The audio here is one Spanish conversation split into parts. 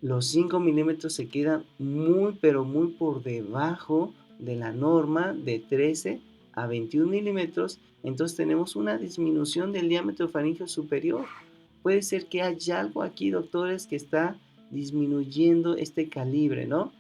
Los 5 milímetros se quedan muy, pero muy por debajo de la norma de 13 a 21 milímetros. Entonces tenemos una disminución del diámetro faríngeo superior. Puede ser que haya algo aquí, doctores, que está disminuyendo este calibre, ¿no?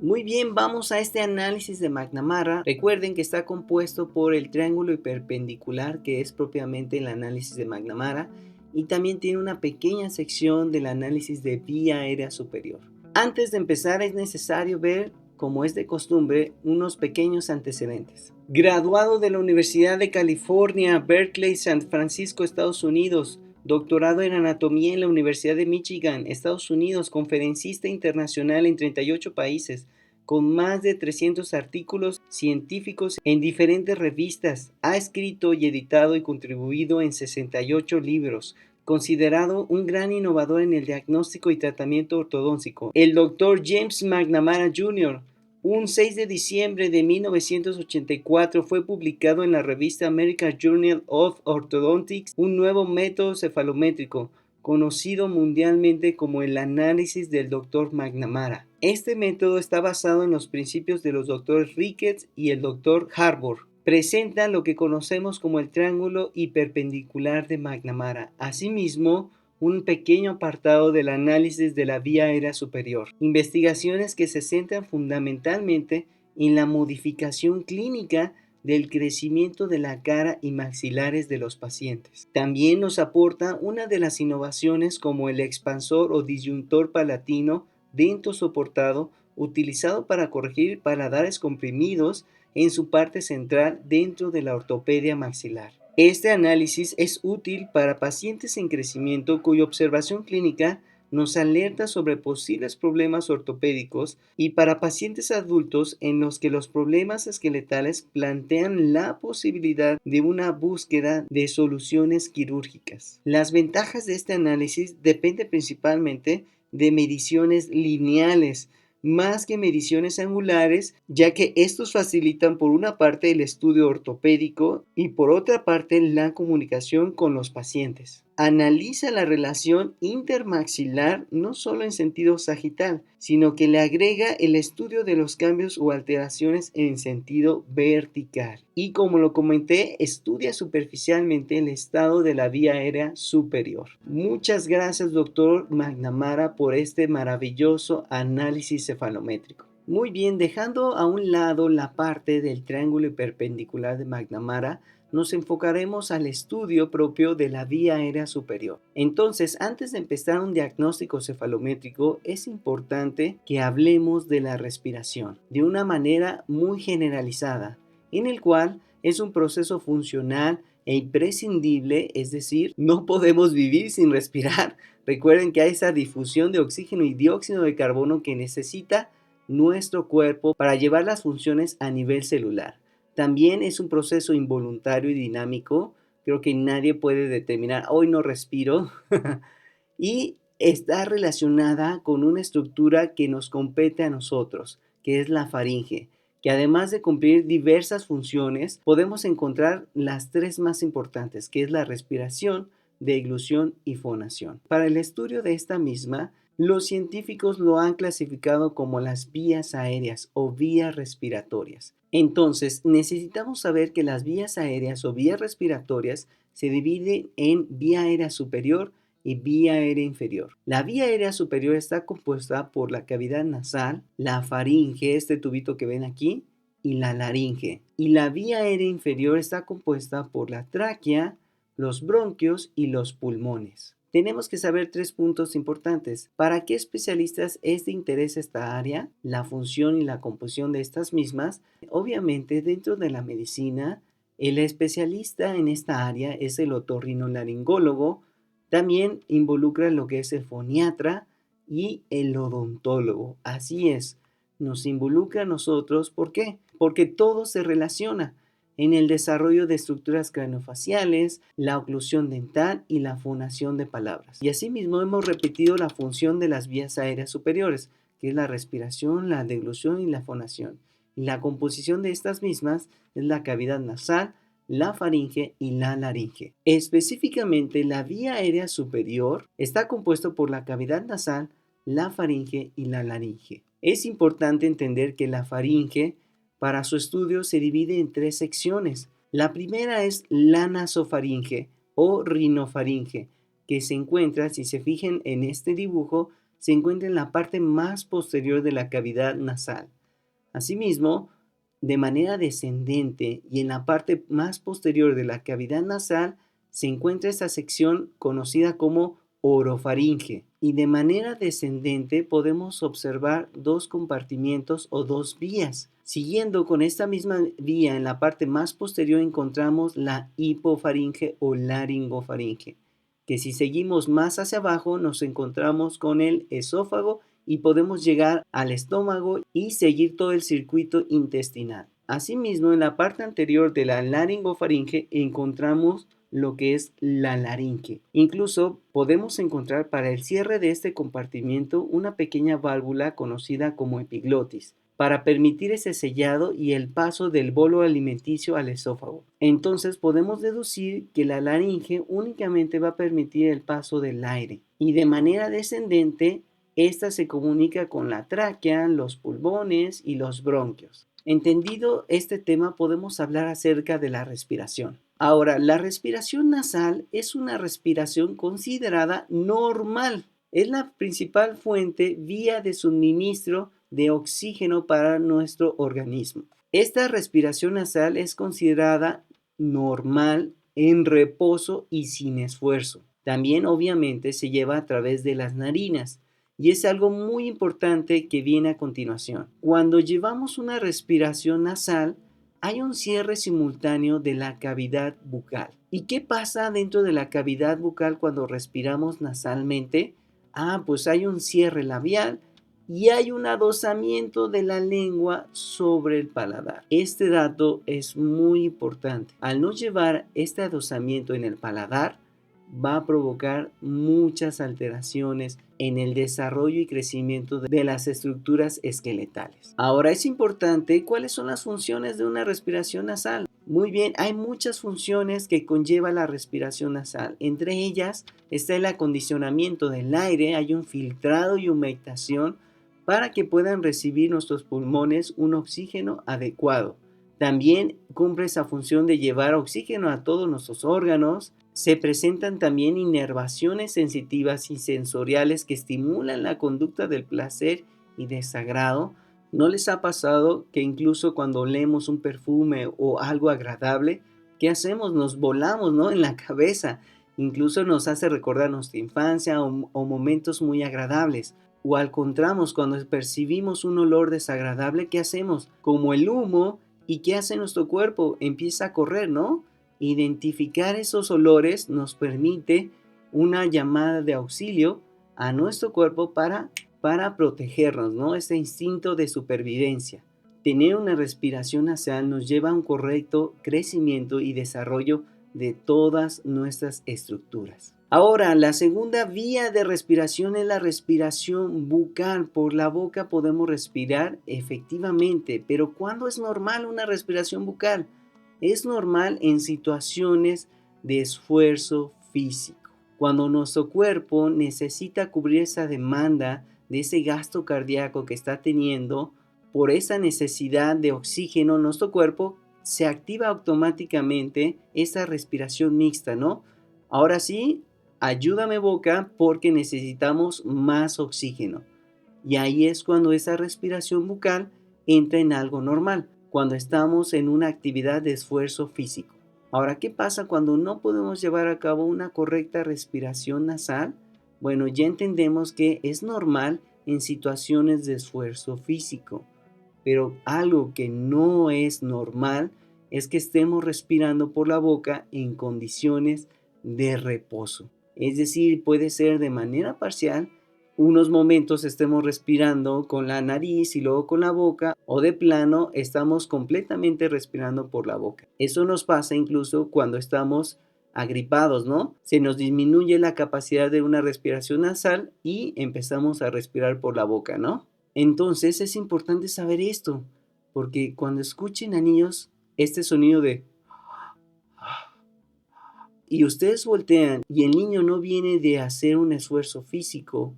Muy bien, vamos a este análisis de McNamara. Recuerden que está compuesto por el triángulo hiperpendicular, que es propiamente el análisis de McNamara, y también tiene una pequeña sección del análisis de vía aérea superior. Antes de empezar es necesario ver, como es de costumbre, unos pequeños antecedentes. Graduado de la Universidad de California, Berkeley, San Francisco, Estados Unidos. Doctorado en Anatomía en la Universidad de Michigan, Estados Unidos, conferencista internacional en 38 países, con más de 300 artículos científicos en diferentes revistas. Ha escrito y editado y contribuido en 68 libros. Considerado un gran innovador en el diagnóstico y tratamiento ortodóntico. El Dr. James McNamara Jr., un 6 de diciembre de 1984 fue publicado en la revista American Journal of Orthodontics un nuevo método cefalométrico, conocido mundialmente como el análisis del Dr. McNamara. Este método está basado en los principios de los doctores Ricketts y el Dr. Harbour. Presenta lo que conocemos como el triángulo hiperpendicular de McNamara. Asimismo, un pequeño apartado del análisis de la vía aérea superior. Investigaciones que se centran fundamentalmente en la modificación clínica del crecimiento de la cara y maxilares de los pacientes. También nos aporta una de las innovaciones como el expansor o disyuntor palatino dento soportado utilizado para corregir paladares comprimidos en su parte central dentro de la ortopedia maxilar. Este análisis es útil para pacientes en crecimiento cuya observación clínica nos alerta sobre posibles problemas ortopédicos y para pacientes adultos en los que los problemas esqueletales plantean la posibilidad de una búsqueda de soluciones quirúrgicas. Las ventajas de este análisis dependen principalmente de mediciones lineales, más que mediciones angulares, ya que estos facilitan por una parte el estudio ortopédico y por otra parte la comunicación con los pacientes. Analiza la relación intermaxilar no solo en sentido sagital, sino que le agrega el estudio de los cambios o alteraciones en sentido vertical. Y como lo comenté, estudia superficialmente el estado de la vía aérea superior. Muchas gracias, doctor McNamara, por este maravilloso análisis cefalométrico. Muy bien, dejando a un lado la parte del triángulo hiperpendicular de McNamara, nos enfocaremos al estudio propio de la vía aérea superior. Entonces, antes de empezar un diagnóstico cefalométrico, es importante que hablemos de la respiración de una manera muy generalizada, en el cual es un proceso funcional e imprescindible, es decir, no podemos vivir sin respirar. Recuerden que hay esa difusión de oxígeno y dióxido de carbono que necesita nuestro cuerpo para llevar las funciones a nivel celular. También es un proceso involuntario y dinámico. Creo que nadie puede determinar, hoy no respiro. Y está relacionada con una estructura que nos compete a nosotros, que es la faringe, que además de cumplir diversas funciones, podemos encontrar las tres más importantes, que es la respiración, deglución y fonación. Para el estudio de esta misma, los científicos lo han clasificado como las vías aéreas o vías respiratorias. Entonces, necesitamos saber que las vías aéreas o vías respiratorias se dividen en vía aérea superior y vía aérea inferior. La vía aérea superior está compuesta por la cavidad nasal, la faringe, este tubito que ven aquí, y la laringe. Y la vía aérea inferior está compuesta por la tráquea, los bronquios y los pulmones. Tenemos que saber tres puntos importantes. ¿Para qué especialistas es de interés esta área? La función y la composición de estas mismas. Obviamente, dentro de la medicina, el especialista en esta área es el otorrinolaringólogo. También involucra lo que es el foniatra y el odontólogo. Así es, nos involucra a nosotros. ¿Por qué? Porque todo se relaciona en el desarrollo de estructuras craneofaciales, la oclusión dental y la fonación de palabras. Y asimismo hemos repetido la función de las vías aéreas superiores, que es la respiración, la deglución y la fonación. Y la composición de estas mismas es la cavidad nasal, la faringe y la laringe. Específicamente, la vía aérea superior está compuesto por la cavidad nasal, la faringe y la laringe. Es importante entender que la faringe, para su estudio, se divide en 3 secciones. La primera es la nasofaringe o rinofaringe, que se encuentra, si se fijan en este dibujo, se encuentra en la parte más posterior de la cavidad nasal. Asimismo, de manera descendente y en la parte más posterior de la cavidad nasal se encuentra esta sección conocida como orofaringe. Y de manera descendente podemos observar 2 compartimientos o 2 vías. Siguiendo con esta misma vía, en la parte más posterior encontramos la hipofaringe o laringofaringe, que si seguimos más hacia abajo nos encontramos con el esófago y podemos llegar al estómago y seguir todo el circuito intestinal. Asimismo, en la parte anterior de la laringofaringe encontramos lo que es la laringe. Incluso podemos encontrar para el cierre de este compartimiento una pequeña válvula conocida como epiglotis, para permitir ese sellado y el paso del bolo alimenticio al esófago. Entonces podemos deducir que la laringe únicamente va a permitir el paso del aire y de manera descendente esta se comunica con la tráquea, los pulmones y los bronquios. Entendido este tema, podemos hablar acerca de la respiración. Ahora, la respiración nasal es una respiración considerada normal. Es la principal vía de suministro de oxígeno para nuestro organismo. Esta respiración nasal es considerada normal en reposo y sin esfuerzo. También, obviamente, se lleva a través de las narinas. Y es algo muy importante que viene a continuación. Cuando llevamos una respiración nasal, hay un cierre simultáneo de la cavidad bucal. ¿Y qué pasa dentro de la cavidad bucal cuando respiramos nasalmente? Pues hay un cierre labial y hay un adosamiento de la lengua sobre el paladar. Este dato es muy importante. Al no llevar este adosamiento en el paladar, va a provocar muchas alteraciones en el desarrollo y crecimiento de las estructuras esqueletales. Ahora es importante cuáles son las funciones de una respiración nasal. Muy bien, hay muchas funciones que conlleva la respiración nasal. Entre ellas está el acondicionamiento del aire, hay un filtrado y humectación para que puedan recibir nuestros pulmones un oxígeno adecuado. También cumple esa función de llevar oxígeno a todos nuestros órganos. Se presentan también inervaciones sensitivas y sensoriales que estimulan la conducta del placer y desagrado. ¿No les ha pasado que incluso cuando olemos un perfume o algo agradable, qué hacemos? Nos volamos, ¿no?, en la cabeza. Incluso nos hace recordar nuestra infancia o momentos muy agradables. O al contrario, cuando percibimos un olor desagradable, ¿qué hacemos? Como el humo. ¿Y qué hace nuestro cuerpo? Empieza a correr, ¿no? Identificar esos olores nos permite una llamada de auxilio a nuestro cuerpo para protegernos, ¿no? Este instinto de supervivencia. Tener una respiración nasal nos lleva a un correcto crecimiento y desarrollo de todas nuestras estructuras. Ahora, la segunda vía de respiración es la respiración bucal. Por la boca podemos respirar efectivamente, pero ¿cuándo es normal una respiración bucal? Es normal en situaciones de esfuerzo físico. Cuando nuestro cuerpo necesita cubrir esa demanda de ese gasto cardíaco que está teniendo, por esa necesidad de oxígeno, nuestro cuerpo se activa automáticamente esa respiración mixta, ¿no? Ahora sí, ayúdame boca porque necesitamos más oxígeno. Y ahí es cuando esa respiración bucal entra en algo normal, cuando estamos en una actividad de esfuerzo físico. Ahora, ¿qué pasa cuando no podemos llevar a cabo una correcta respiración nasal? Bueno, ya entendemos que es normal en situaciones de esfuerzo físico, pero algo que no es normal es que estemos respirando por la boca en condiciones de reposo. Es decir, puede ser de manera parcial, unos momentos estemos respirando con la nariz y luego con la boca, o de plano estamos completamente respirando por la boca. Eso nos pasa incluso cuando estamos agripados, ¿no? Se nos disminuye la capacidad de una respiración nasal y empezamos a respirar por la boca, ¿no? Entonces es importante saber esto, porque cuando escuchen a niños este sonido de y ustedes voltean y el niño no viene de hacer un esfuerzo físico,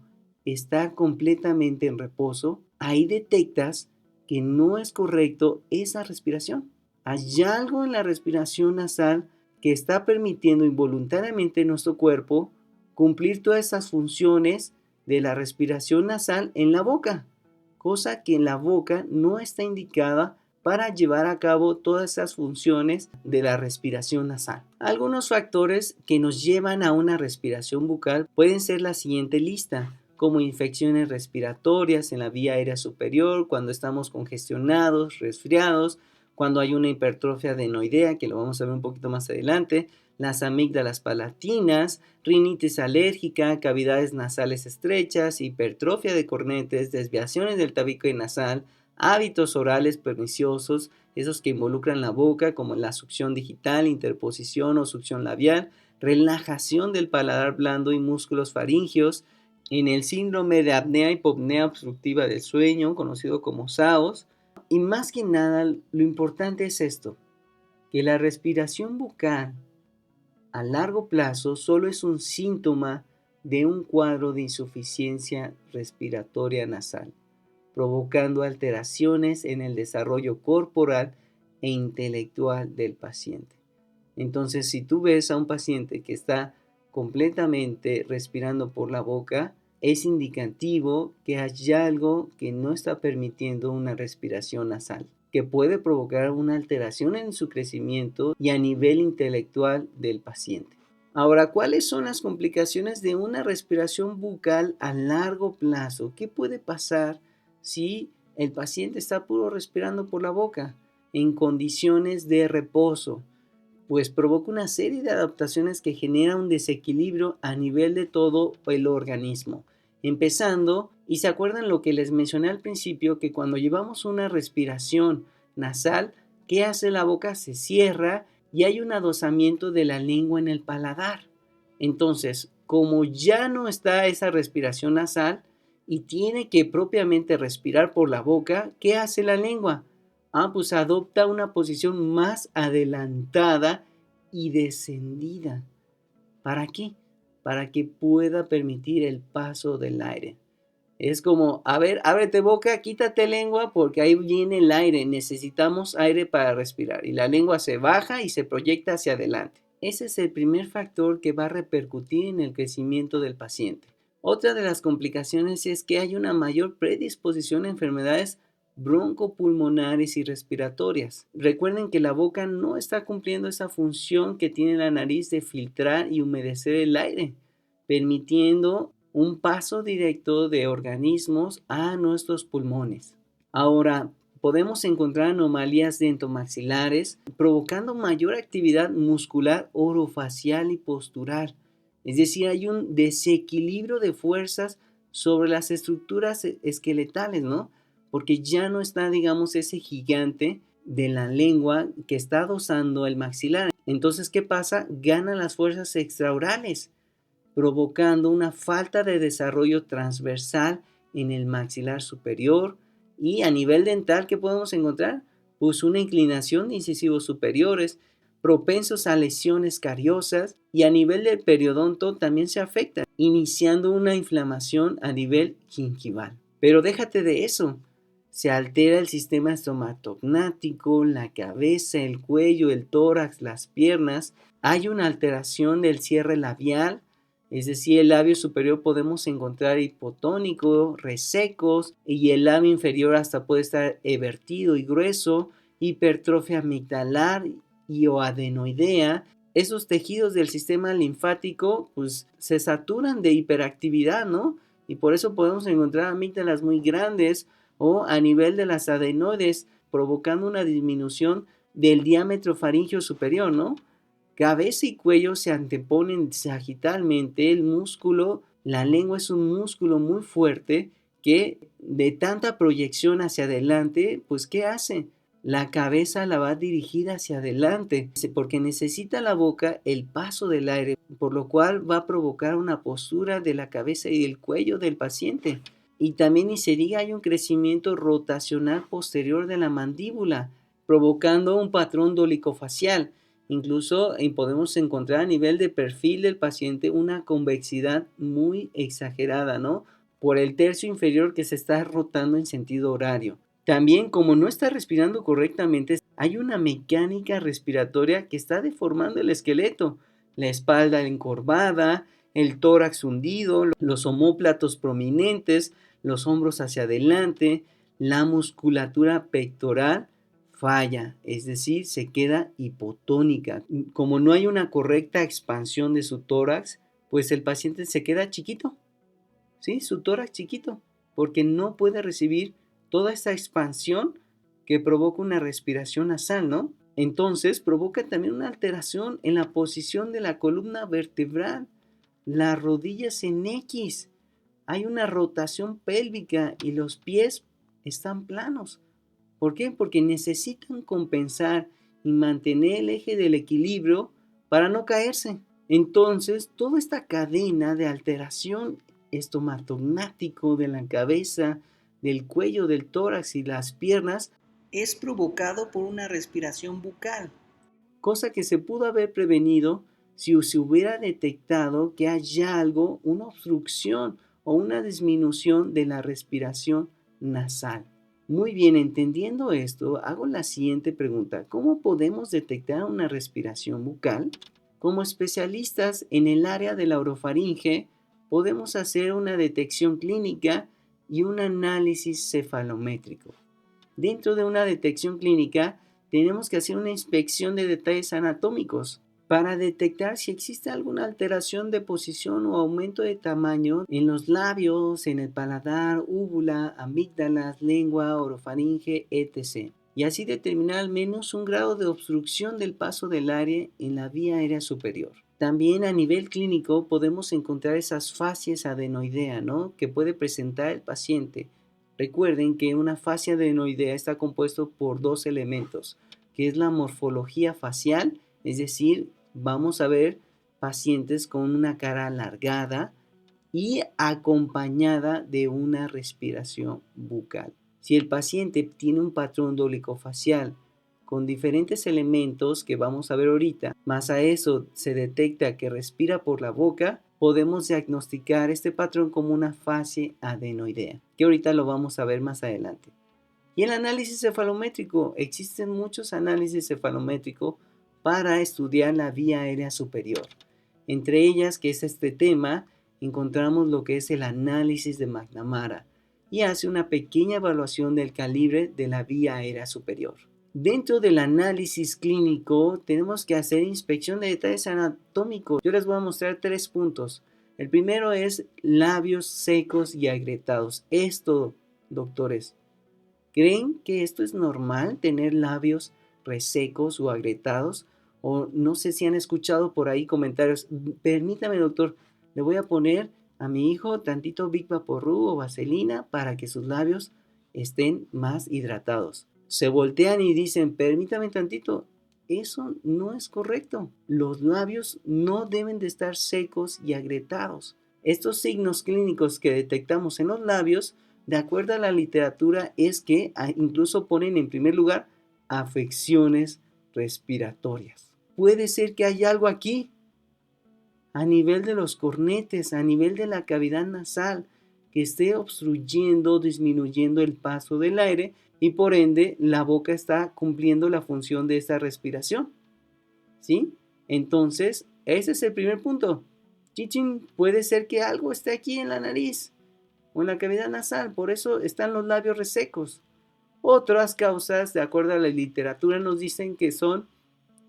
está completamente en reposo, ahí detectas que no es correcto esa respiración. Hay algo en la respiración nasal que está permitiendo involuntariamente en nuestro cuerpo cumplir todas esas funciones de la respiración nasal en la boca, cosa que en la boca no está indicada para llevar a cabo todas esas funciones de la respiración nasal. Algunos factores que nos llevan a una respiración bucal pueden ser la siguiente lista, como infecciones respiratorias en la vía aérea superior, cuando estamos congestionados, resfriados, cuando hay una hipertrofia adenoidea, que lo vamos a ver un poquito más adelante, las amígdalas palatinas, rinitis alérgica, cavidades nasales estrechas, hipertrofia de cornetes, desviaciones del tabique nasal, hábitos orales perniciosos, esos que involucran la boca, como la succión digital, interposición o succión labial, relajación del paladar blando y músculos faringeos, en el síndrome de apnea hipopnea obstructiva del sueño, conocido como SAOS. Y más que nada, lo importante es esto, que la respiración bucal a largo plazo solo es un síntoma de un cuadro de insuficiencia respiratoria nasal, provocando alteraciones en el desarrollo corporal e intelectual del paciente. Entonces, si tú ves a un paciente que está completamente respirando por la boca, es indicativo que hay algo que no está permitiendo una respiración nasal, que puede provocar una alteración en su crecimiento y a nivel intelectual del paciente. Ahora, ¿cuáles son las complicaciones de una respiración bucal a largo plazo? ¿Qué puede pasar si el paciente está puro respirando por la boca en condiciones de reposo? Pues provoca una serie de adaptaciones que generan un desequilibrio a nivel de todo el organismo. Empezando, y se acuerdan lo que les mencioné al principio, que cuando llevamos una respiración nasal, ¿qué hace la boca? Se cierra y hay un adosamiento de la lengua en el paladar. Entonces, como ya no está esa respiración nasal y tiene que propiamente respirar por la boca, ¿qué hace la lengua? Pues adopta una posición más adelantada y descendida. ¿Para qué? Para que pueda permitir el paso del aire. Es como, a ver, ábrete boca, quítate lengua porque ahí viene el aire. Necesitamos aire para respirar. Y la lengua se baja y se proyecta hacia adelante. Ese es el primer factor que va a repercutir en el crecimiento del paciente. Otra de las complicaciones es que hay una mayor predisposición a enfermedades broncopulmonares y respiratorias. Recuerden que la boca no está cumpliendo esa función que tiene la nariz de filtrar y humedecer el aire, permitiendo un paso directo de organismos a nuestros pulmones. Ahora, podemos encontrar anomalías dentomaxilares provocando mayor actividad muscular, orofacial y postural. Es decir, hay un desequilibrio de fuerzas sobre las estructuras esqueletales, ¿no? Porque ya no está, digamos, ese gigante de la lengua que está adosando el maxilar. Entonces, ¿qué pasa? Ganan las fuerzas extraorales, provocando una falta de desarrollo transversal en el maxilar superior. Y a nivel dental, ¿qué podemos encontrar? Pues una inclinación de incisivos superiores, propensos a lesiones cariosas, y a nivel del periodonto también se afecta, iniciando una inflamación a nivel gingival. Pero déjate de eso, se altera el sistema estomatognático, la cabeza, el cuello, el tórax, las piernas, hay una alteración del cierre labial. Es decir, el labio superior podemos encontrar hipotónico, resecos, y el labio inferior hasta puede estar evertido y grueso, hipertrofia amigdalar y o adenoidea. Esos tejidos del sistema linfático pues se saturan de hiperactividad, ¿no? Y por eso podemos encontrar amígdalas muy grandes o a nivel de las adenoides, provocando una disminución del diámetro faríngeo superior, ¿no? Cabeza y cuello se anteponen sagitalmente, el músculo, la lengua es un músculo muy fuerte que de tanta proyección hacia adelante, pues ¿qué hace? La cabeza la va dirigida hacia adelante, porque necesita la boca el paso del aire, por lo cual va a provocar una postura de la cabeza y del cuello del paciente. Y también ni se diga hay un crecimiento rotacional posterior de la mandíbula, provocando un patrón dolicofacial. Incluso podemos encontrar a nivel de perfil del paciente una convexidad muy exagerada, ¿no? Por el tercio inferior que se está rotando en sentido horario. También, como no está respirando correctamente, hay una mecánica respiratoria que está deformando el esqueleto. La espalda encorvada, el tórax hundido, los omóplatos prominentes, los hombros hacia adelante, la musculatura pectoral falla, es decir, se queda hipotónica. Como no hay una correcta expansión de su tórax, pues el paciente se queda chiquito, ¿sí? Su tórax chiquito, porque no puede recibir toda esta expansión que provoca una respiración nasal, ¿no? Entonces provoca también una alteración en la posición de la columna vertebral, las rodillas en X, hay una rotación pélvica y los pies están planos. ¿Por qué? Porque necesitan compensar y mantener el eje del equilibrio para no caerse. Entonces, toda esta cadena de alteración estomatognático de la cabeza, del cuello, del tórax y las piernas es provocado por una respiración bucal, cosa que se pudo haber prevenido si se hubiera detectado que hay algo, una obstrucción o una disminución de la respiración nasal. Muy bien, entendiendo esto, hago la siguiente pregunta. ¿Cómo podemos detectar una respiración bucal? Como especialistas en el área de la orofaringe, podemos hacer una detección clínica y un análisis cefalométrico. Dentro de una detección clínica, tenemos que hacer una inspección de detalles anatómicos para detectar si existe alguna alteración de posición o aumento de tamaño en los labios, en el paladar, úvula, amígdalas, lengua, orofaringe, etc. Y así determinar al menos un grado de obstrucción del paso del aire en la vía aérea superior. También a nivel clínico podemos encontrar esas fascias adenoidea, ¿no?, que puede presentar el paciente. Recuerden que una fascia adenoidea está compuesto por dos elementos, que es la morfología facial, es decir, vamos a ver pacientes con una cara alargada y acompañada de una respiración bucal. Si el paciente tiene un patrón dolicofacial con diferentes elementos que vamos a ver ahorita, más a eso se detecta que respira por la boca, podemos diagnosticar este patrón como una fascia adenoidea, que ahorita lo vamos a ver más adelante. Y el análisis cefalométrico, existen muchos análisis cefalométricos para estudiar la vía aérea superior. Entre ellas, que es este tema, encontramos lo que es el análisis de McNamara y hace una pequeña evaluación del calibre de la vía aérea superior. Dentro del análisis clínico tenemos que hacer inspección de detalles anatómicos. Yo les voy a mostrar 3 puntos. El primero es labios secos y agrietados. Esto, doctores, ¿creen que esto es normal, tener labios resecos o agrietados? O no sé si han escuchado por ahí comentarios. Permítame, doctor, le voy a poner a mi hijo tantito Big Vaporru o vaselina para que sus labios estén más hidratados. Se voltean y dicen, permítame tantito. Eso no es correcto. Los labios no deben de estar secos y agrietados. Estos signos clínicos que detectamos en los labios, de acuerdo a la literatura, es que incluso ponen en primer lugar afecciones respiratorias. Puede ser que haya algo aquí a nivel de los cornetes, a nivel de la cavidad nasal, que esté obstruyendo, disminuyendo el paso del aire y por ende la boca está cumpliendo la función de esta respiración, ¿sí? Entonces, ese es el primer punto. Chichín, puede ser que algo esté aquí en la nariz o en la cavidad nasal, por eso están los labios resecos. Otras causas, de acuerdo a la literatura, nos dicen que son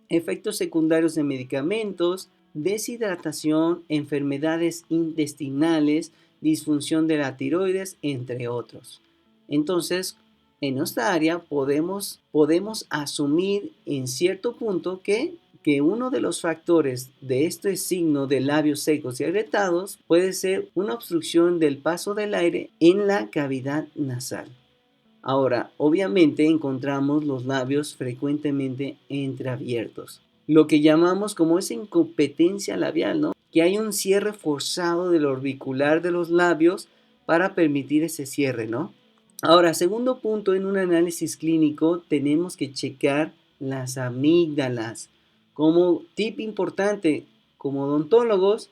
efectos secundarios de medicamentos, deshidratación, enfermedades intestinales, disfunción de la tiroides, entre otros. Entonces, en nuestra área podemos asumir en cierto punto que uno de los factores de este signo de labios secos y agrietados puede ser una obstrucción del paso del aire en la cavidad nasal. Ahora, obviamente encontramos los labios frecuentemente entreabiertos, lo que llamamos como esa incompetencia labial, ¿no? Que hay un cierre forzado del orbicular de los labios para permitir ese cierre, ¿no? Ahora, segundo punto, en un análisis clínico tenemos que checar las amígdalas. Como tip importante, como odontólogos,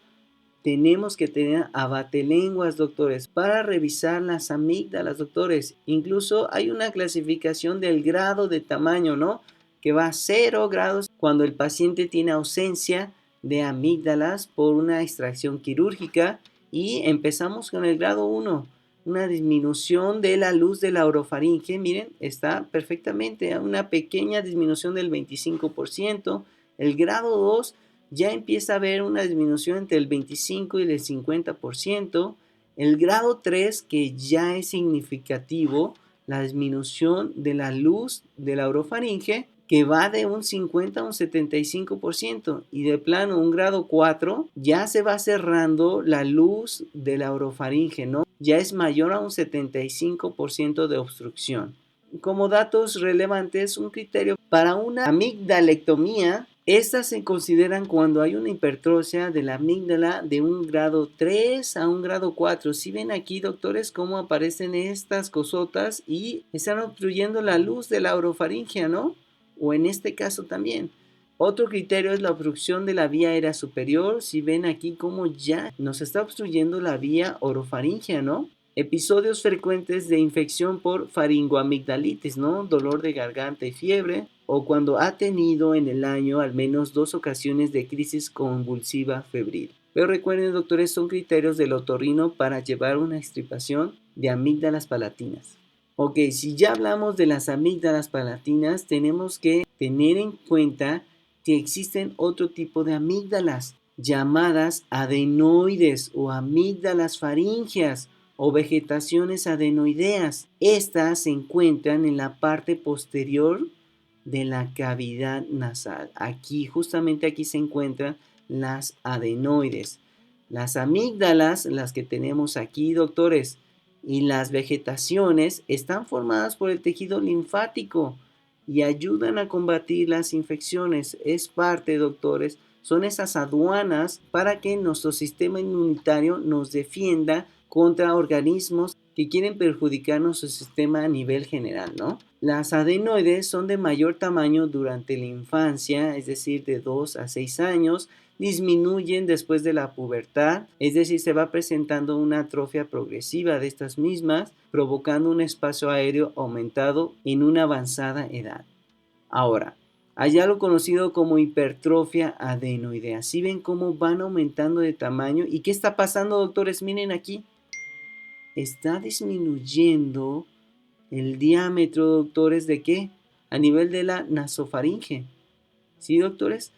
tenemos que tener abatelenguas, doctores, para revisar las amígdalas, doctores. Incluso hay una clasificación del grado de tamaño, ¿no? Que va a 0 grados cuando el paciente tiene ausencia de amígdalas por una extracción quirúrgica. Y empezamos con el grado 1, una disminución de la luz de la orofaringe. Miren, está perfectamente, una pequeña disminución del 25%. El grado 2 ya empieza a haber una disminución entre el 25 y el 50%. El grado 3, que ya es significativo, la disminución de la luz de la orofaringe, que va de un 50 a un 75%. Y de plano, un grado 4, ya se va cerrando la luz de la orofaringe, ¿no? Ya es mayor a un 75% de obstrucción. Como datos relevantes, un criterio para una amigdalectomía, estas se consideran cuando hay una hipertrofia de la amígdala de un grado 3 a un grado 4. Si ven aquí, doctores, cómo aparecen estas cosotas y están obstruyendo la luz de la orofaringe, ¿no? O en este caso también. Otro criterio es la obstrucción de la vía aérea superior. Si ven aquí cómo ya nos está obstruyendo la vía orofaringea, ¿no? Episodios frecuentes de infección por faringoamigdalitis, ¿no? Dolor de garganta y fiebre, o cuando ha tenido en el año al menos 2 ocasiones de crisis convulsiva febril. Pero recuerden, doctores, son criterios del otorrino para llevar una extirpación de amígdalas palatinas. Ok, si ya hablamos de las amígdalas palatinas, tenemos que tener en cuenta que existen otro tipo de amígdalas llamadas adenoides o amígdalas faríngeas o vegetaciones adenoideas. Estas se encuentran en la parte posterior de la cavidad nasal. Aquí, justamente aquí se encuentran las adenoides. Las amígdalas, las que tenemos aquí, doctores, y las vegetaciones están formadas por el tejido linfático y ayudan a combatir las infecciones. Es parte, doctores, son esas aduanas para que nuestro sistema inmunitario nos defienda contra organismos que quieren perjudicar nuestro sistema a nivel general, ¿no? Las adenoides son de mayor tamaño durante la infancia, es decir, de 2 a 6 años, disminuyen después de la pubertad, es decir, se va presentando una atrofia progresiva de estas mismas, provocando un espacio aéreo aumentado en una avanzada edad. Ahora, hay algo conocido como hipertrofia adenoidea. ¿Sí ven cómo van aumentando de tamaño? ¿Y qué está pasando, doctores? Miren aquí. Está disminuyendo el diámetro, doctores, ¿de qué? A nivel de la nasofaringe. ¿Sí, doctores?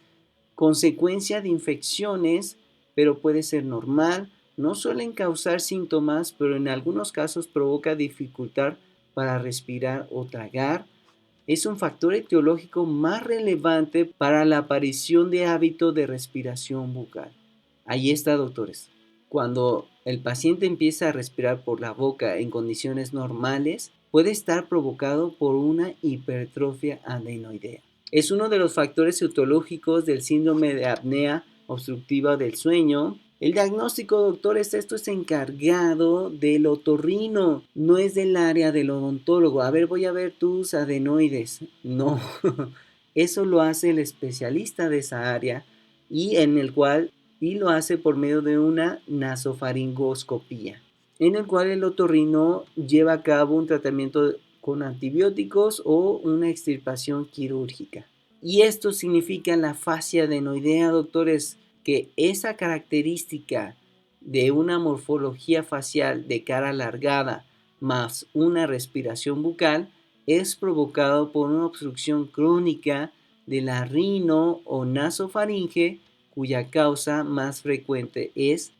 Consecuencia de infecciones, pero puede ser normal. No suelen causar síntomas, pero en algunos casos provoca dificultad para respirar o tragar. Es un factor etiológico más relevante para la aparición de hábito de respiración bucal. Ahí está, doctores. Cuando el paciente empieza a respirar por la boca en condiciones normales, puede estar provocado por una hipertrofia adenoidea. Es uno de los factores etiológicos del síndrome de apnea obstructiva del sueño. El diagnóstico, doctores, esto es encargado del otorrino, no es del área del odontólogo. A ver, voy a ver tus adenoides. No, eso lo hace el especialista de esa área y lo hace por medio de una nasofaringoscopía, en el cual el otorrino lleva a cabo un tratamiento con antibióticos o una extirpación quirúrgica. Y esto significa la fascia adenoidea, doctores, que esa característica de una morfología facial de cara alargada más una respiración bucal es provocado por una obstrucción crónica de la rino o nasofaringe, cuya causa más frecuente es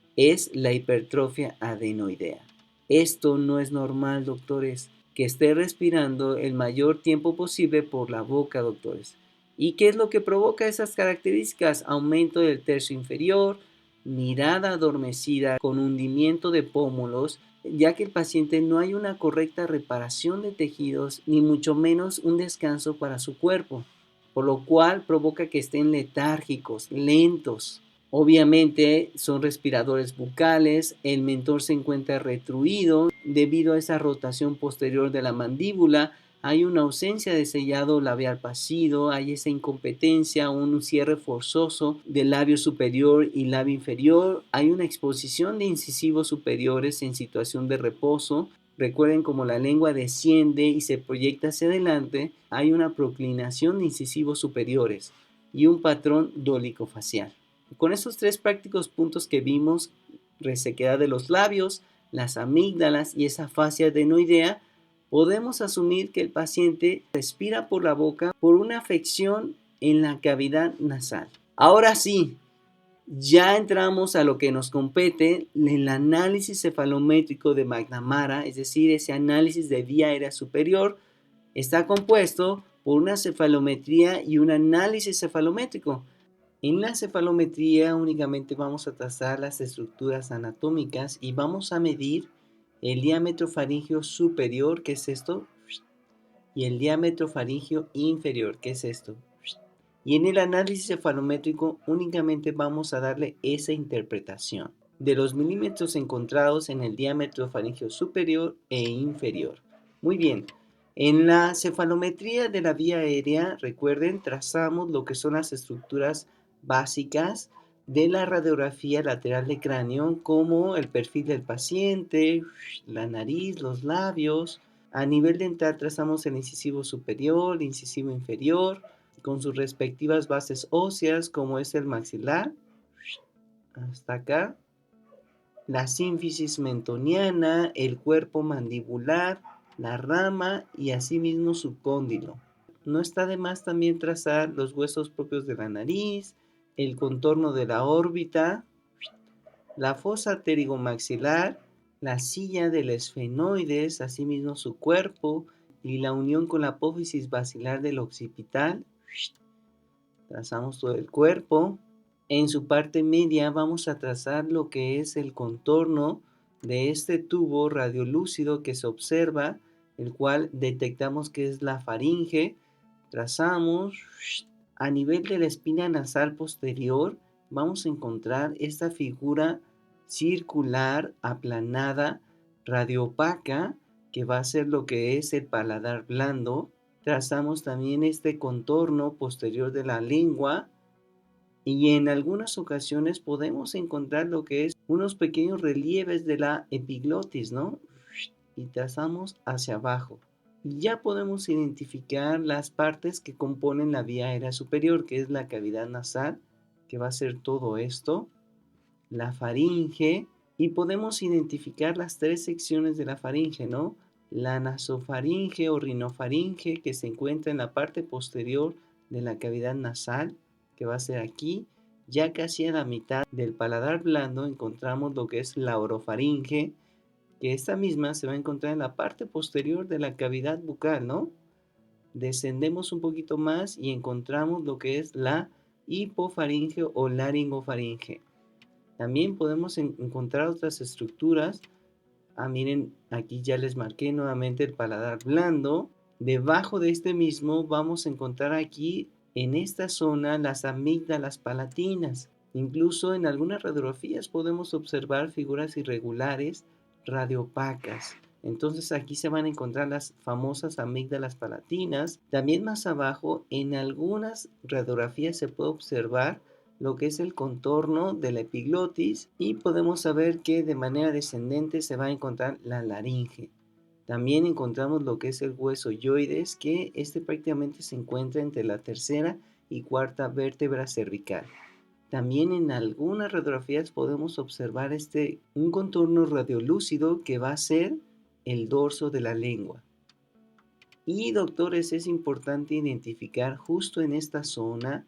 la hipertrofia adenoidea. Esto no es normal, doctores, que esté respirando el mayor tiempo posible por la boca, doctores. ¿Y qué es lo que provoca esas características? Aumento del tercio inferior, mirada adormecida con hundimiento de pómulos, ya que el paciente no hay una correcta reparación de tejidos, ni mucho menos un descanso para su cuerpo, por lo cual provoca que estén letárgicos, lentos. Obviamente son respiradores bucales, el mentón se encuentra retruido debido a esa rotación posterior de la mandíbula, hay una ausencia de sellado labial pasivo, hay esa incompetencia, un cierre forzoso del labio superior y labio inferior, hay una exposición de incisivos superiores en situación de reposo. Recuerden, como la lengua desciende y se proyecta hacia adelante, hay una proclinación de incisivos superiores y un patrón dólico-facial. Con estos tres prácticos puntos que vimos, resequedad de los labios, las amígdalas y esa fascia adenoidea, podemos asumir que el paciente respira por la boca por una afección en la cavidad nasal. Ahora sí, ya entramos a lo que nos compete, el análisis cefalométrico de McNamara, es decir, ese análisis de vía aérea superior. Está compuesto por una cefalometría y un análisis cefalométrico. En la cefalometría únicamente vamos a trazar las estructuras anatómicas y vamos a medir el diámetro faríngeo superior, que es esto, y el diámetro faríngeo inferior, que es esto. Y en el análisis cefalométrico únicamente vamos a darle esa interpretación de los milímetros encontrados en el diámetro faríngeo superior e inferior. Muy bien, en la cefalometría de la vía aérea, recuerden, trazamos lo que son las estructuras básicas de la radiografía lateral de cráneo, como el perfil del paciente, la nariz, los labios. A nivel dental trazamos el incisivo superior, el incisivo inferior, con sus respectivas bases óseas, como es el maxilar, hasta acá, la sínfisis mentoniana, el cuerpo mandibular, la rama y asimismo su cóndilo. No está de más también trazar los huesos propios de la nariz, el contorno de la órbita, la fosa pterigomaxilar, la silla del esfenoides, asimismo su cuerpo, y la unión con la apófisis basilar del occipital. Trazamos todo el cuerpo. En su parte media vamos a trazar lo que es el contorno de este tubo radiolúcido que se observa, el cual detectamos que es la faringe. Trazamos. A nivel de la espina nasal posterior vamos a encontrar esta figura circular, aplanada, radioopaca, que va a ser lo que es el paladar blando. Trazamos también este contorno posterior de la lengua y en algunas ocasiones podemos encontrar lo que es unos pequeños relieves de la epiglotis, ¿no? Y trazamos hacia abajo. Y ya podemos identificar las partes que componen la vía aérea superior, que es la cavidad nasal, que va a ser todo esto, la faringe, y podemos identificar las tres secciones de la faringe, ¿no? La nasofaringe o rinofaringe, que se encuentra en la parte posterior de la cavidad nasal, que va a ser aquí. Ya casi a la mitad del paladar blando encontramos lo que es la orofaringe, que esta misma se va a encontrar en la parte posterior de la cavidad bucal, ¿no? Descendemos un poquito más y encontramos lo que es la hipofaringe o laringofaringe. También podemos encontrar otras estructuras. Miren, aquí ya les marqué nuevamente el paladar blando. Debajo de este mismo vamos a encontrar aquí, en esta zona, las amígdalas palatinas. Incluso en algunas radiografías podemos observar figuras irregulares radiopacas. Entonces aquí se van a encontrar las famosas amígdalas palatinas. También más abajo, en algunas radiografías se puede observar lo que es el contorno de la epiglotis y podemos saber que de manera descendente se va a encontrar la laringe. También encontramos lo que es el hueso hyoides, que prácticamente se encuentra entre la tercera y cuarta vértebra cervical. También en algunas radiografías podemos observar un contorno radiolúcido que va a ser el dorso de la lengua. Y doctores, es importante identificar justo en esta zona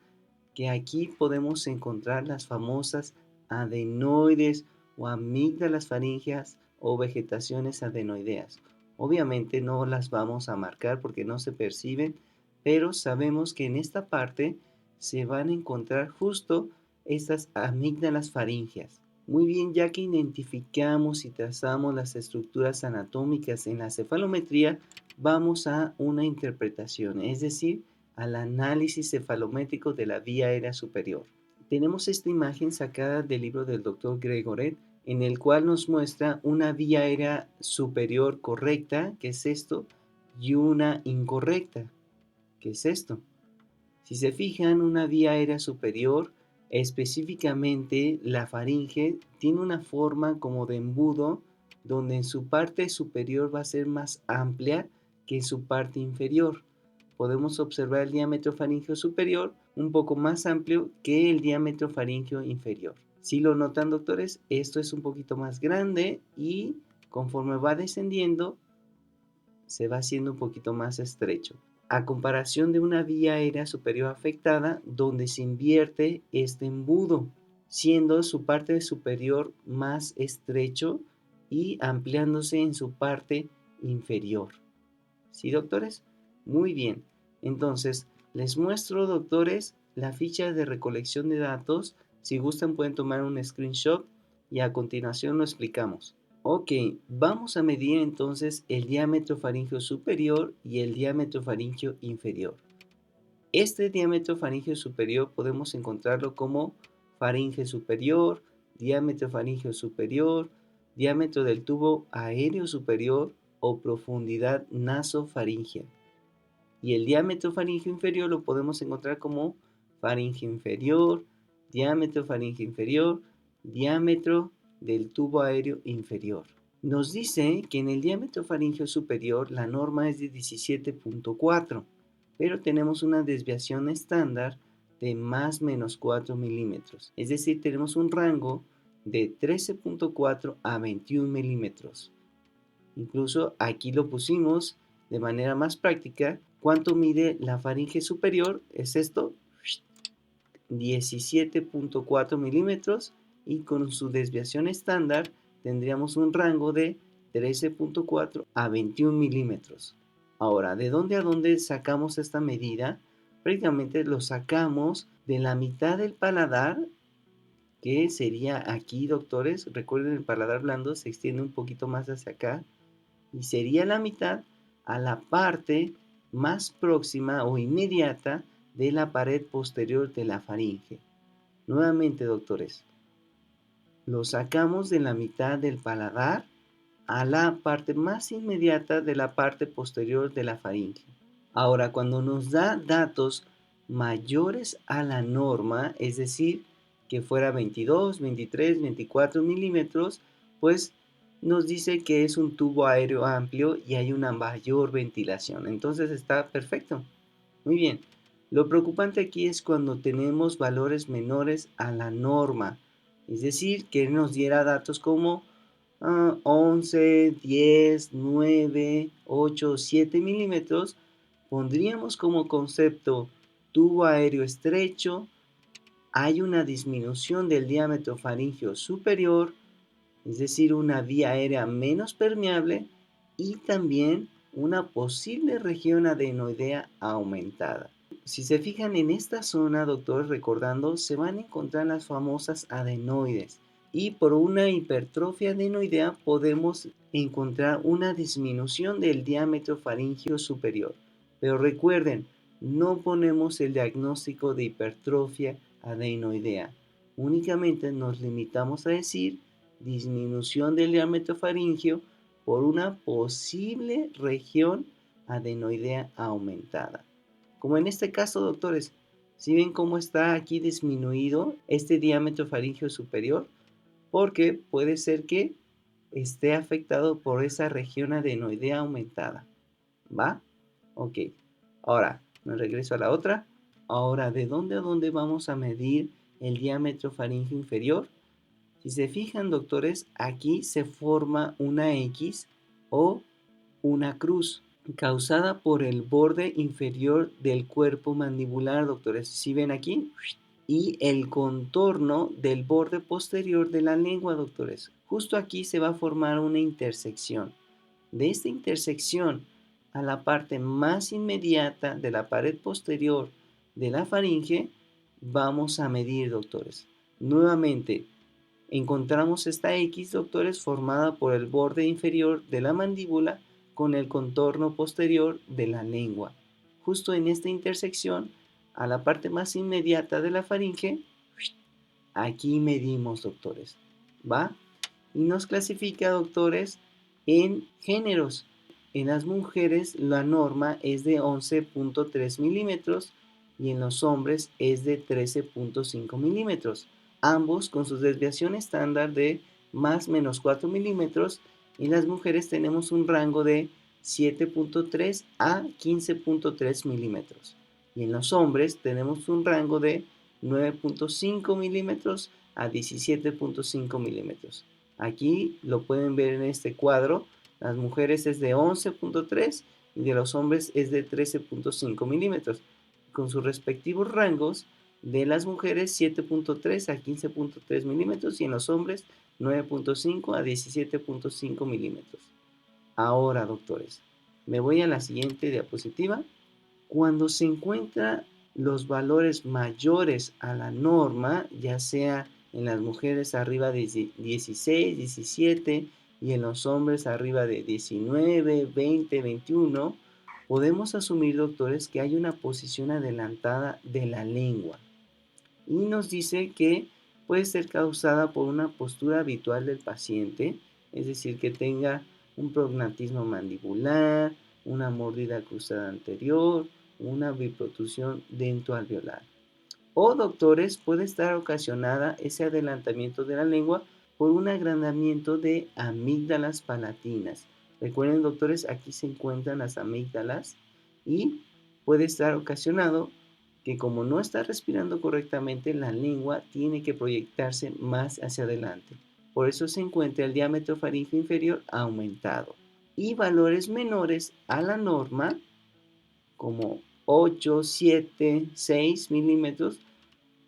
que aquí podemos encontrar las famosas adenoides o amígdalas faríngeas o vegetaciones adenoideas. Obviamente no las vamos a marcar porque no se perciben, pero sabemos que en esta parte se van a encontrar justo estas amígdalas faríngeas. Muy bien, ya que identificamos y trazamos las estructuras anatómicas en la cefalometría, vamos a una interpretación, es decir, al análisis cefalométrico de la vía aérea superior. Tenemos esta imagen sacada del libro del Dr. Gregoret, en el cual nos muestra una vía aérea superior correcta, que es esto, y una incorrecta. ¿Qué es esto? Si se fijan, una vía aérea superior, específicamente la faringe, tiene una forma como de embudo donde en su parte superior va a ser más amplia que en su parte inferior. Podemos observar el diámetro faríngeo superior un poco más amplio que el diámetro faríngeo inferior. Si lo notan, doctores, esto es un poquito más grande y conforme va descendiendo se va haciendo un poquito más estrecho, a comparación de una vía aérea superior afectada donde se invierte este embudo, siendo su parte superior más estrecho y ampliándose en su parte inferior. ¿Sí, doctores? Muy bien. Entonces, les muestro, doctores, la ficha de recolección de datos. Si gustan, pueden tomar un screenshot y a continuación lo explicamos. Ok, vamos a medir entonces el diámetro faríngeo superior y el diámetro faríngeo inferior. Este diámetro faríngeo superior podemos encontrarlo como faringe superior, diámetro faríngeo superior, diámetro del tubo aéreo superior o profundidad nasofaríngea. Y el diámetro faríngeo inferior lo podemos encontrar como faringe inferior, diámetro del tubo aéreo inferior. Nos dice que en el diámetro faríngeo superior la norma es de 17.4, pero tenemos una desviación estándar de más menos 4 milímetros. Es decir, tenemos un rango de 13.4 a 21 milímetros. Incluso aquí lo pusimos de manera más práctica. ¿Cuánto mide la faringe superior? Es esto, 17.4 milímetros, y con su desviación estándar tendríamos un rango de 13.4 a 21 milímetros. Ahora, ¿de dónde a dónde sacamos esta medida? Prácticamente lo sacamos de la mitad del paladar, que sería aquí, doctores. Recuerden, el paladar blando se extiende un poquito más hacia acá y sería la mitad a la parte más próxima o inmediata de la pared posterior de la faringe. Nuevamente, doctores, lo sacamos de la mitad del paladar a la parte más inmediata de la parte posterior de la faringe. Ahora, cuando nos da datos mayores a la norma, es decir, que fuera 22, 23, 24 milímetros, pues nos dice que es un tubo aéreo amplio y hay una mayor ventilación. Entonces está perfecto. Muy bien. Lo preocupante aquí es cuando tenemos valores menores a la norma. Es decir, que nos diera datos como 11, 10, 9, 8, 7 milímetros. Pondríamos como concepto tubo aéreo estrecho, hay una disminución del diámetro faríngeo superior, es decir, una vía aérea menos permeable y también una posible región adenoidea aumentada. Si se fijan en esta zona, doctores, recordando, se van a encontrar las famosas adenoides. Y por una hipertrofia adenoidea podemos encontrar una disminución del diámetro faríngeo superior. Pero recuerden, no ponemos el diagnóstico de hipertrofia adenoidea. Únicamente nos limitamos a decir disminución del diámetro faríngeo por una posible región adenoidea aumentada. Como en este caso, doctores, ¿sí ven cómo está aquí disminuido este diámetro faríngeo superior? Porque puede ser que esté afectado por esa región adenoidea aumentada. ¿Va? Ok. Ahora, me regreso a la otra. Ahora, ¿de dónde a dónde vamos a medir el diámetro faríngeo inferior? Si se fijan, doctores, aquí se forma una X o una cruz causada por el borde inferior del cuerpo mandibular, doctores. ¿Sí ven aquí? Y el contorno del borde posterior de la lengua, doctores. Justo aquí se va a formar una intersección. De esta intersección a la parte más inmediata de la pared posterior de la faringe, vamos a medir, doctores. Nuevamente, encontramos esta X, doctores, formada por el borde inferior de la mandíbula con el contorno posterior de la lengua. Justo en esta intersección, a la parte más inmediata de la faringe, aquí medimos, doctores. ¿Va? Y nos clasifica, doctores, en géneros. En las mujeres la norma es de 11.3 milímetros y en los hombres es de 13.5 milímetros, ambos con su desviación estándar de más menos 4 milímetros. En las mujeres tenemos un rango de 7.3 a 15.3 milímetros y en los hombres tenemos un rango de 9.5 milímetros a 17.5 milímetros. Aquí lo pueden ver en este cuadro. Las mujeres es de 11.3 y de los hombres es de 13.5 milímetros, con sus respectivos rangos de las mujeres 7.3 a 15.3 milímetros y en los hombres 9.5 a 17.5 milímetros. Ahora, doctores, me voy a la siguiente diapositiva. Cuando se encuentran los valores mayores a la norma, ya sea en las mujeres arriba de 16, 17 y en los hombres arriba de 19, 20, 21, podemos asumir, doctores, que hay una posición adelantada de la lengua. Y nos dice que puede ser causada por una postura habitual del paciente, es decir, que tenga un prognatismo mandibular, una mordida cruzada anterior, una biprotusión dentoalveolar. O, doctores, puede estar ocasionada ese adelantamiento de la lengua por un agrandamiento de amígdalas palatinas. Recuerden, doctores, aquí se encuentran las amígdalas y puede estar ocasionado que como no está respirando correctamente, la lengua tiene que proyectarse más hacia adelante. Por eso se encuentra el diámetro faríngeo inferior aumentado. Y valores menores a la norma, como 8, 7, 6 milímetros,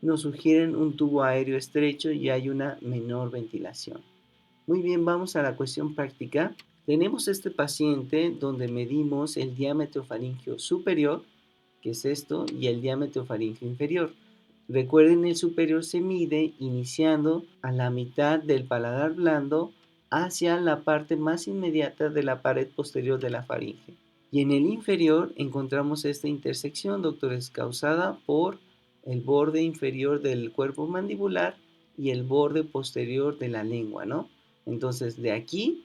nos sugieren un tubo aéreo estrecho y hay una menor ventilación. Muy bien, vamos a la cuestión práctica. Tenemos este paciente donde medimos el diámetro faríngeo superior, que es esto, y el diámetro faríngeo inferior. Recuerden, el superior se mide iniciando a la mitad del paladar blando hacia la parte más inmediata de la pared posterior de la faringe. Y en el inferior encontramos esta intersección, doctores, causada por el borde inferior del cuerpo mandibular y el borde posterior de la lengua, ¿no? Entonces, de aquí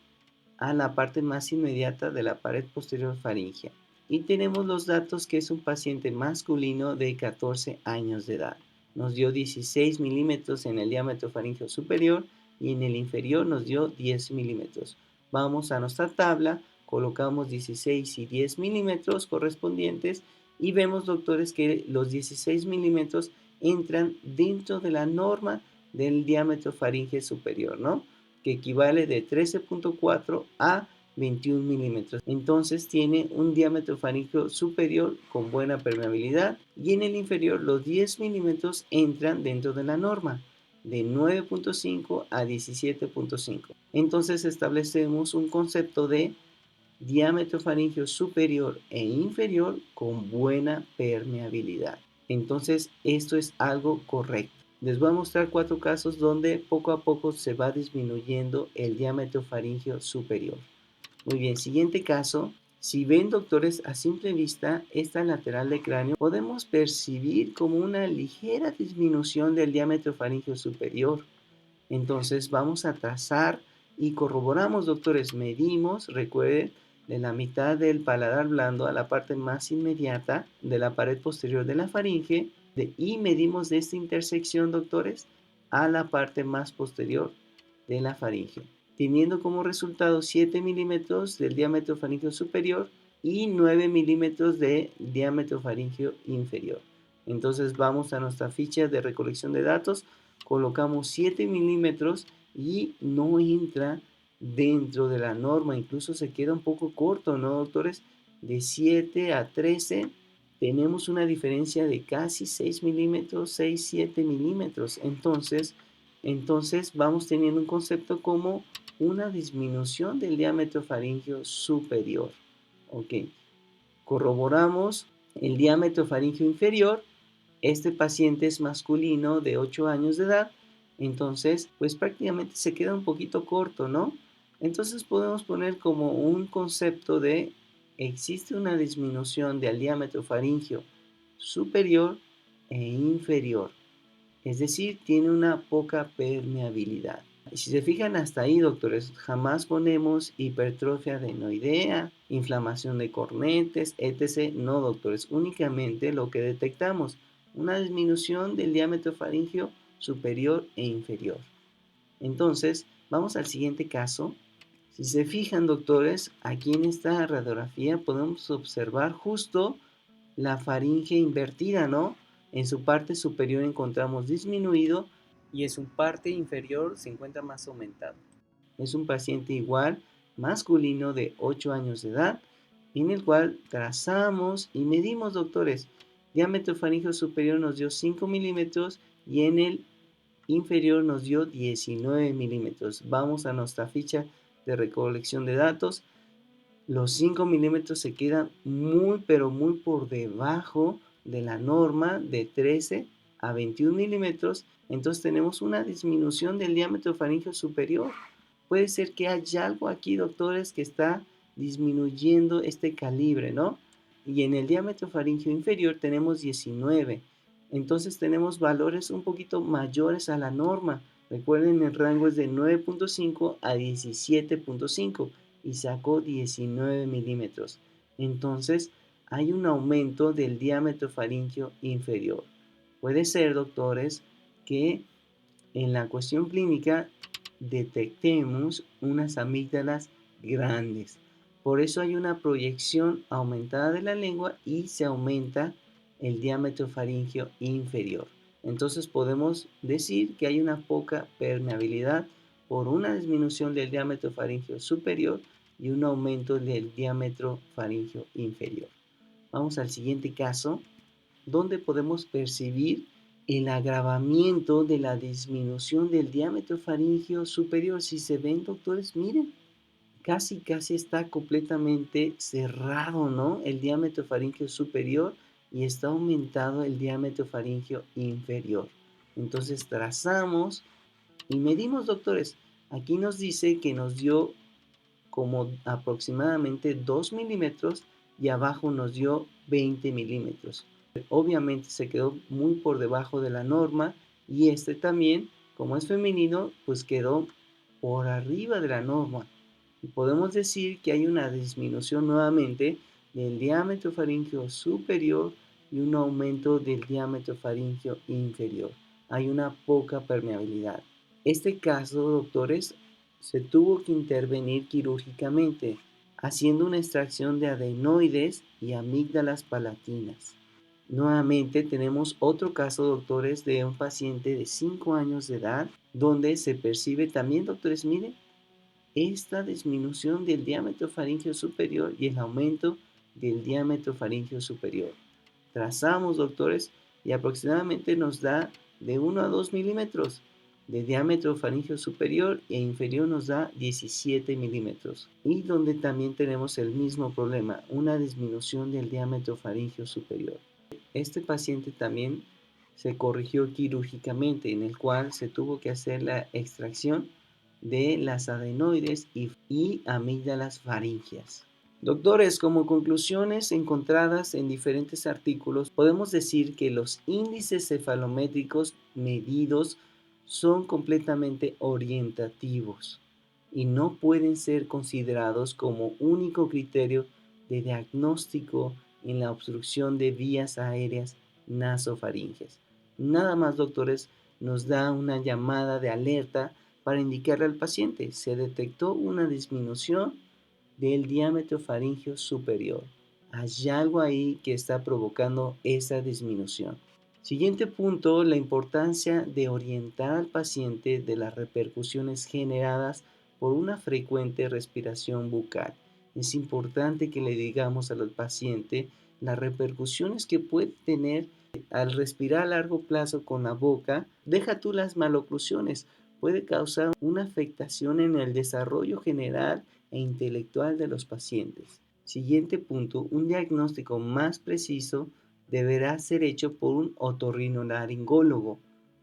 a la parte más inmediata de la pared posterior faríngea. Y tenemos los datos que es un paciente masculino de 14 años de edad. Nos dio 16 milímetros en el diámetro faríngeo superior y en el inferior nos dio 10 milímetros. Vamos a nuestra tabla, colocamos 16 y 10 milímetros correspondientes y vemos, doctores, que los 16 milímetros entran dentro de la norma del diámetro faríngeo superior, ¿no? Que equivale de 13.4 a 21 milímetros. Entonces tiene un diámetro faríngeo superior con buena permeabilidad y en el inferior los 10 milímetros entran dentro de la norma de 9.5 a 17.5. Entonces establecemos un concepto de diámetro faríngeo superior e inferior con buena permeabilidad. Entonces esto es algo correcto. Les voy a mostrar 4 casos donde poco a poco se va disminuyendo el diámetro faríngeo superior. Muy bien, siguiente caso. Si ven, doctores, a simple vista, esta lateral de cráneo, podemos percibir como una ligera disminución del diámetro faríngeo superior. Entonces vamos a trazar y corroboramos, doctores, medimos, recuerden, de la mitad del paladar blando a la parte más inmediata de la pared posterior de la faringe y medimos de esta intersección, doctores, a la parte más posterior de la faringe, teniendo como resultado 7 milímetros del diámetro faríngeo superior y 9 milímetros de diámetro faríngeo inferior. Entonces vamos a nuestra ficha de recolección de datos, colocamos 7 milímetros y no entra dentro de la norma, incluso se queda un poco corto, ¿no, doctores? De 7 a 13 tenemos una diferencia de casi 6 milímetros, 6, 7 milímetros. Entonces vamos teniendo un concepto como una disminución del diámetro faríngeo superior. Ok, corroboramos el diámetro faríngeo inferior. Este paciente es masculino de 8 años de edad, entonces pues prácticamente se queda un poquito corto, ¿no? Entonces podemos poner como un concepto de existe una disminución del diámetro faríngeo superior e inferior, es decir, tiene una poca permeabilidad. Y si se fijan hasta ahí, doctores, jamás ponemos hipertrofia adenoidea, inflamación de cornetes, etc. No, doctores, únicamente lo que detectamos, una disminución del diámetro faríngeo superior e inferior. Entonces, vamos al siguiente caso. Si se fijan, doctores, aquí en esta radiografía podemos observar justo la faringe invertida, ¿no? En su parte superior encontramos disminuido y en su parte inferior se encuentra más aumentado. Es un paciente igual, masculino de 8 años de edad, en el cual trazamos y medimos, doctores. Diámetro faríngeo superior nos dio 5 milímetros y en el inferior nos dio 19 milímetros. Vamos a nuestra ficha de recolección de datos. Los 5 milímetros se quedan muy, pero muy por debajo de la norma de 13 a 21 milímetros. Entonces tenemos una disminución del diámetro faríngeo superior. Puede ser que haya algo aquí, doctores, que está disminuyendo este calibre, ¿no? Y en el diámetro faríngeo inferior tenemos 19. Entonces tenemos valores un poquito mayores a la norma. Recuerden, el rango es de 9.5 a 17.5 y sacó 19 milímetros. Entonces hay un aumento del diámetro faríngeo inferior. Puede ser, doctores, que en la cuestión clínica detectemos unas amígdalas grandes. Por eso hay una proyección aumentada de la lengua y se aumenta el diámetro faríngeo inferior. Entonces podemos decir que hay una poca permeabilidad por una disminución del diámetro faríngeo superior y un aumento del diámetro faríngeo inferior. Vamos al siguiente caso, donde podemos percibir el agravamiento de la disminución del diámetro faríngeo superior. Si se ven, doctores, miren, casi está completamente cerrado, ¿no? El diámetro faríngeo superior y está aumentado el diámetro faríngeo inferior. Entonces trazamos y medimos, doctores. Aquí nos dice que nos dio como aproximadamente 2 milímetros y abajo nos dio 20 milímetros. Obviamente se quedó muy por debajo de la norma y este también, como es femenino, pues quedó por arriba de la norma. Y podemos decir que hay una disminución nuevamente del diámetro faríngeo superior y un aumento del diámetro faríngeo inferior. Hay una poca permeabilidad. Este caso, doctores, se tuvo que intervenir quirúrgicamente, haciendo una extracción de adenoides y amígdalas palatinas. Nuevamente tenemos otro caso, doctores, de un paciente de 5 años de edad, donde se percibe también, doctores, miren, esta disminución del diámetro faríngeo superior y el aumento del diámetro faríngeo superior. Trazamos, doctores, y aproximadamente nos da de 1 a 2 milímetros de diámetro faríngeo superior e inferior nos da 17 milímetros. Y donde también tenemos el mismo problema, una disminución del diámetro faríngeo superior. Este paciente también se corrigió quirúrgicamente, en el cual se tuvo que hacer la extracción de las adenoides y amígdalas faríngeas. Doctores, como conclusiones encontradas en diferentes artículos, podemos decir que los índices cefalométricos medidos son completamente orientativos y no pueden ser considerados como único criterio de diagnóstico en la obstrucción de vías aéreas nasofaríngeas. Nada más, doctores, nos da una llamada de alerta para indicarle al paciente, se detectó una disminución del diámetro faríngeo superior. Hay algo ahí que está provocando esa disminución. Siguiente punto, la importancia de orientar al paciente de las repercusiones generadas por una frecuente respiración bucal. Es importante que le digamos al paciente las repercusiones que puede tener al respirar a largo plazo con la boca. Deja tú las maloclusiones, puede causar una afectación en el desarrollo general e intelectual de los pacientes. Siguiente punto, un diagnóstico más preciso deberá ser hecho por un otorrinolaringólogo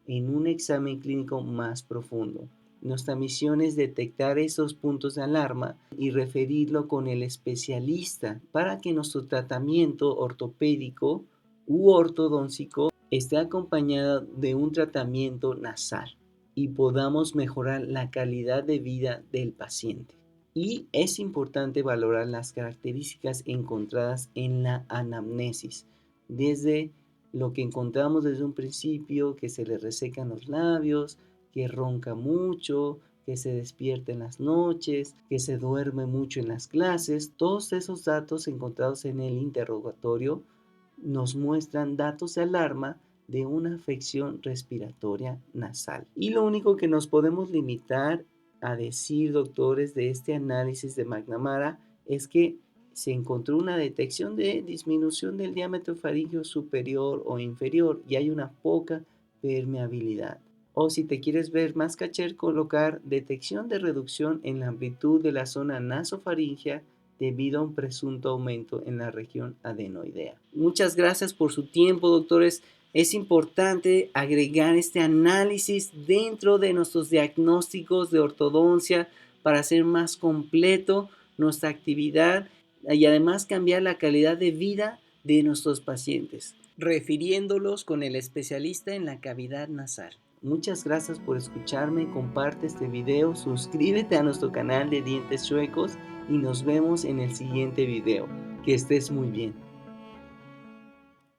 en un examen clínico más profundo. Nuestra misión es detectar esos puntos de alarma y referirlo con el especialista para que nuestro tratamiento ortopédico u ortodóntico esté acompañado de un tratamiento nasal. y podamos mejorar la calidad de vida del paciente. Y es importante valorar las características encontradas en la anamnesis, desde lo que encontramos desde un principio, que se le resecan los labios, que ronca mucho, que se despierta en las noches, que se duerme mucho en las clases. Todos esos datos encontrados en el interrogatorio nos muestran datos de alarma de una afección respiratoria nasal. Y lo único que nos podemos limitar a decir, doctores, de este análisis de McNamara es que se encontró una detección de disminución del diámetro faríngeo superior o inferior y hay una poca permeabilidad. O si te quieres ver más caché, colocar detección de reducción en la amplitud de la zona nasofaringea debido a un presunto aumento en la región adenoidea. Muchas gracias por su tiempo, doctores. Es importante agregar este análisis dentro de nuestros diagnósticos de ortodoncia para hacer más completo nuestra actividad y además cambiar la calidad de vida de nuestros pacientes, refiriéndolos con el especialista en la cavidad nasal. Muchas gracias por escucharme, comparte este video, suscríbete a nuestro canal de Dientes Chuecos y nos vemos en el siguiente video. Que estés muy bien.